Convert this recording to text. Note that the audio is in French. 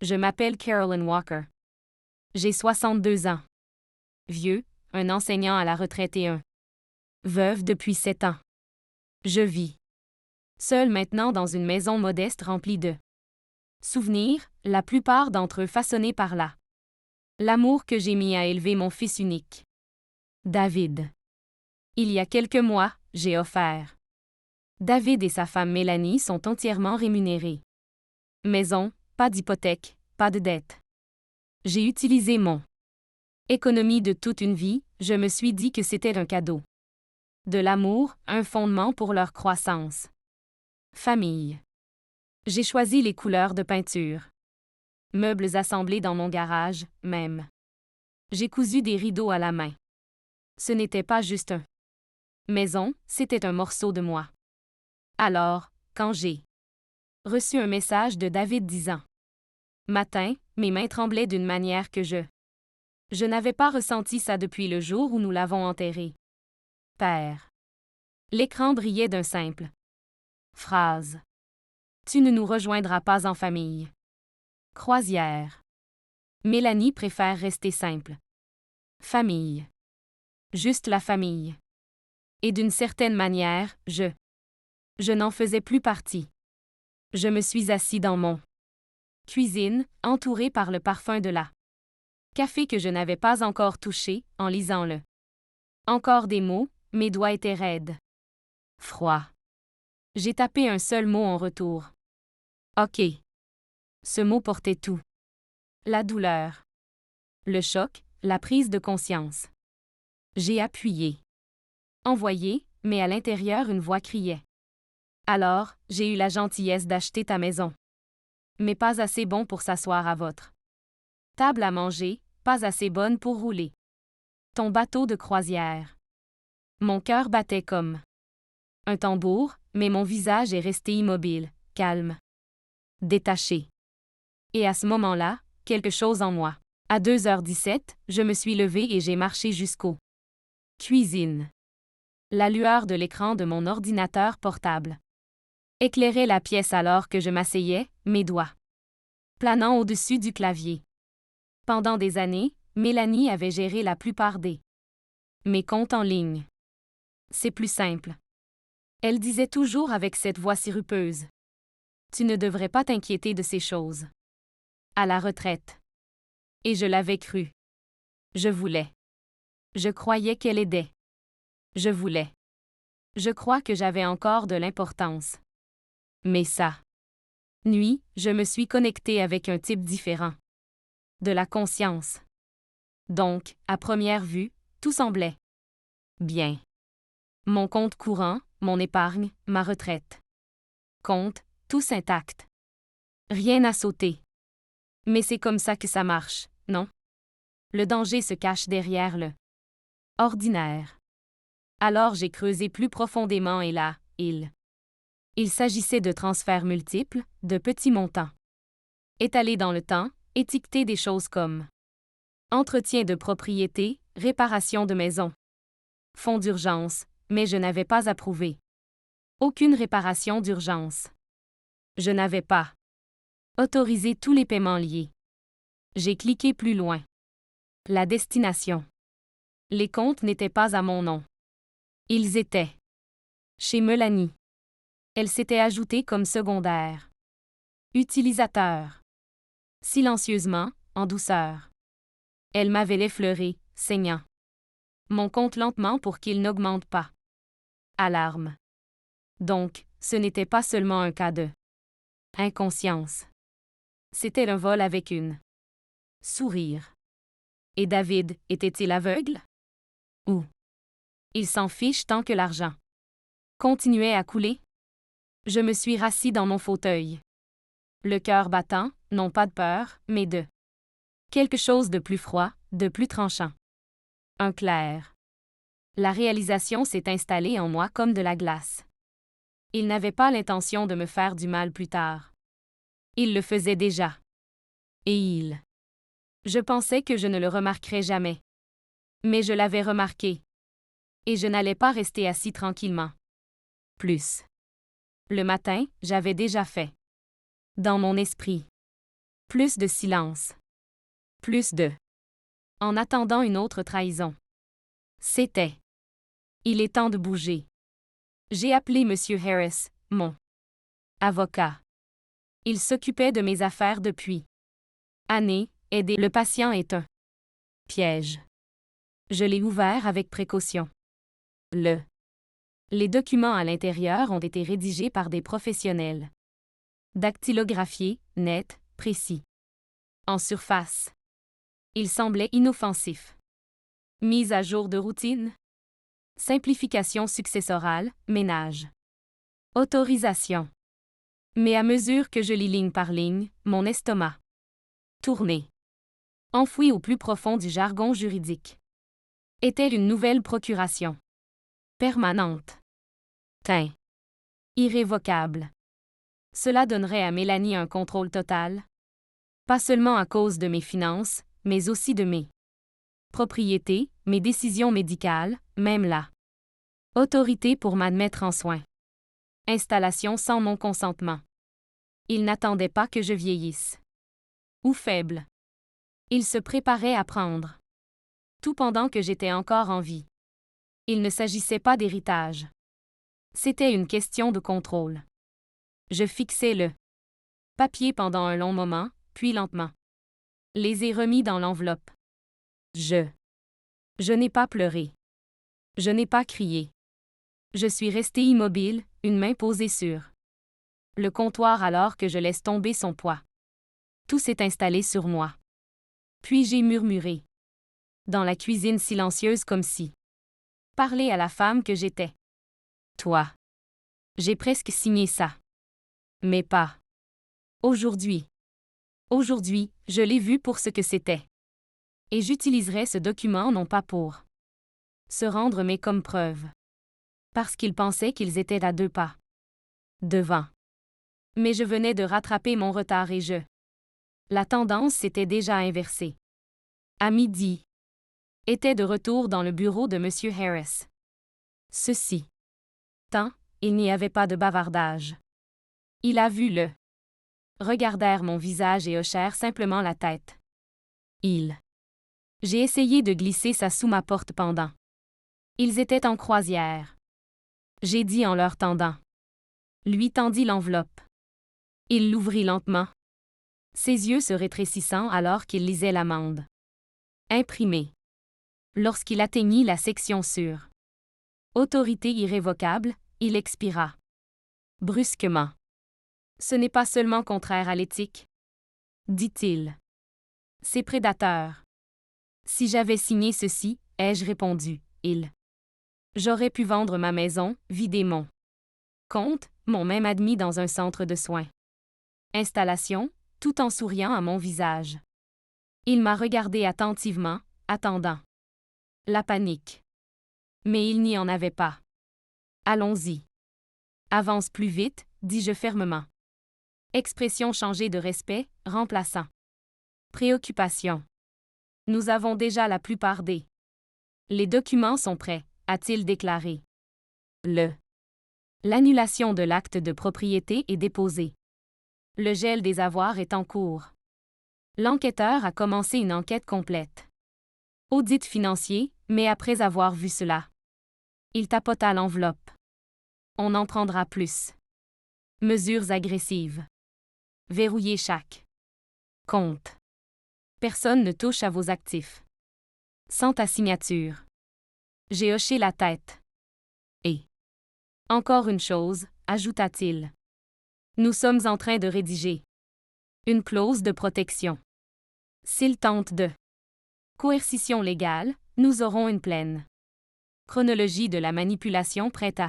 Je m'appelle Carolyn Walker. J'ai 62 ans. Vieux, un enseignant à la retraite et un veuve depuis 7 ans. Je vis seule maintenant dans une maison modeste remplie de souvenirs, la plupart d'entre eux façonnés par l'amour que j'ai mis à élever mon fils unique, David. Il y a quelques mois, j'ai offert. David et sa femme Mélanie sont entièrement rémunérés. Maison, pas d'hypothèque, pas de dette. J'ai utilisé mon économie de toute une vie, je me suis dit que c'était un cadeau. De l'amour, un fondement pour leur croissance. Famille. J'ai choisi les couleurs de peinture. Meubles assemblés dans mon garage, même. J'ai cousu des rideaux à la main. Ce n'était pas juste un maison, c'était un morceau de moi. Alors, quand j'ai reçu un message de David disant matin, mes mains tremblaient d'une manière que je n'avais pas ressenti ça depuis le jour où nous l'avons enterré. Père. L'écran brillait d'un simple phrase. Tu ne nous rejoindras pas en famille. Croisière. Mélanie préfère rester simple. Famille. Juste la famille. Et d'une certaine manière, je n'en faisais plus partie. Je me suis assis dans mon cuisine, entouré par le parfum de la café que je n'avais pas encore touché, en lisant le encore des mots, mes doigts étaient raides. Froid. J'ai tapé un seul mot en retour. OK. Ce mot portait tout. La douleur. Le choc, la prise de conscience. J'ai appuyé. Envoyé, mais à l'intérieur une voix criait. Alors, j'ai eu la gentillesse d'acheter ta maison. Mais pas assez bon pour s'asseoir à votre table à manger, pas assez bonne pour rouler. Ton bateau de croisière. Mon cœur battait comme un tambour, mais mon visage est resté immobile, calme, détaché. Et à ce moment-là, quelque chose en moi. À 2h17, je me suis levée et j'ai marché jusqu'au cuisine. La lueur de l'écran de mon ordinateur portable éclairait la pièce alors que je m'asseyais, mes doigts planant au-dessus du clavier. Pendant des années, Mélanie avait géré la plupart des mes comptes en ligne. C'est plus simple. Elle disait toujours avec cette voix sirupeuse. Tu ne devrais pas t'inquiéter de ces choses. À la retraite. Et je l'avais cru. Je voulais. Je croyais qu'elle aidait. Je voulais. Je crois que j'avais encore de l'importance. Mais ça. Nuit, je me suis connectée avec un type différent. De la conscience. Donc, à première vue, tout semblait bien. Mon compte courant, mon épargne, ma retraite. Compte, tous intacts. Rien à sauter. Mais c'est comme ça que ça marche, non? Le danger se cache derrière le ordinaire. Alors j'ai creusé plus profondément et là, il s'agissait de transferts multiples, de petits montants. Étalés dans le temps, étiquetés des choses comme entretien de propriété, réparation de maison. Fonds d'urgence, mais je n'avais pas approuvé. Aucune réparation d'urgence. Je n'avais pas autorisé tous les paiements liés. J'ai cliqué plus loin. La destination. Les comptes n'étaient pas à mon nom. Ils étaient chez Mélanie. Elle s'était ajoutée comme secondaire. Utilisateur. Silencieusement, en douceur. Elle m'avait l'effleuré, saignant. Mon compte lentement pour qu'il n'augmente pas. Alarme. Donc, ce n'était pas seulement un cas de inconscience. C'était un vol avec une sourire. Et David, était-il aveugle? Ou il s'en fiche tant que l'argent continuait à couler? Je me suis rassis dans mon fauteuil. Le cœur battant, non pas de peur, mais de quelque chose de plus froid, de plus tranchant. Un clair. La réalisation s'est installée en moi comme de la glace. Il n'avait pas l'intention de me faire du mal plus tard. Il le faisait déjà. Et je pensais que je ne le remarquerais jamais. Mais je l'avais remarqué. Et je n'allais pas rester assis tranquillement. Plus. Le matin, j'avais déjà fait. Dans mon esprit. Plus de silence. Plus de. En attendant une autre trahison. C'était. Il est temps de bouger. J'ai appelé M. Harris, mon avocat. Il s'occupait de mes affaires depuis années. Aider le patient est un piège. Je l'ai ouvert avec précaution. Les documents à l'intérieur ont été rédigés par des professionnels. Dactylographiés, nets, précis. En surface. Ils semblaient inoffensifs. Mise à jour de routine. Simplification successorale, ménage. Autorisation. Mais à mesure que je lis ligne par ligne, mon estomac tournait. Enfoui au plus profond du jargon juridique. Est-elle une nouvelle procuration? Permanente. Teint. Irrévocable. Cela donnerait à Mélanie un contrôle total. Pas seulement à cause de mes finances, mais aussi de mes propriétés, mes décisions médicales, même la autorité pour m'admettre en soins. Installation sans mon consentement. Il n'attendait pas que je vieillisse. Ou faible. Il se préparait à prendre. Tout pendant que j'étais encore en vie. Il ne s'agissait pas d'héritage. C'était une question de contrôle. Je fixai le papier pendant un long moment, puis lentement. Les ai remis dans l'enveloppe. Je n'ai pas pleuré. Je n'ai pas crié. Je suis resté immobile, une main posée sur le comptoir alors que je laisse tomber son poids. Tout s'est installé sur moi. Puis j'ai murmuré. Dans la cuisine silencieuse comme si parler à la femme que j'étais. Toi. J'ai presque signé ça. Mais pas. Aujourd'hui. Aujourd'hui, je l'ai vu pour ce que c'était. Et j'utiliserai ce document non pas pour se rendre mais comme preuve. Parce qu'ils pensaient qu'ils étaient à 2 pas devant. Mais je venais de rattraper mon retard et la tendance s'était déjà inversée. À midi. Était de retour dans le bureau de M. Harris. Ceci. Tant, il n'y avait pas de bavardage. Il a vu le. Regardèrent mon visage et hochèrent simplement la tête. J'ai essayé de glisser ça sous ma porte pendant. Ils étaient en croisière. J'ai dit en leur tendant. Lui tendit l'enveloppe. Il l'ouvrit lentement. Ses yeux se rétrécissant alors qu'il lisait l'amende. Imprimée. Lorsqu'il atteignit la section sur autorité irrévocable, il expira. Brusquement. Ce n'est pas seulement contraire à l'éthique, dit-il. C'est prédateur. Si j'avais signé ceci, ai-je répondu, j'aurais pu vendre ma maison, vider mon compte, m'ont même admis dans un centre de soins. Installation, tout en souriant à mon visage. Il m'a regardé attentivement, attendant. La panique. Mais il n'y en avait pas. Allons-y. Avance plus vite, dis-je fermement. Expression changée de respect, remplaçant. Préoccupation. Nous avons déjà la plupart des. Les documents sont prêts, a-t-il déclaré. L'annulation de l'acte de propriété est déposée. Le gel des avoirs est en cours. L'enquêteur a commencé une enquête complète. Audit financier, mais après avoir vu cela. Il tapota l'enveloppe. On en prendra plus. Mesures agressives. Verrouiller chaque compte. Personne ne touche à vos actifs. Sans ta signature. J'ai hoché la tête. Et. Encore une chose, ajouta-t-il. Nous sommes en train de rédiger une clause de protection. S'il tente de coercition légale, nous aurons une pleine chronologie de la manipulation prête à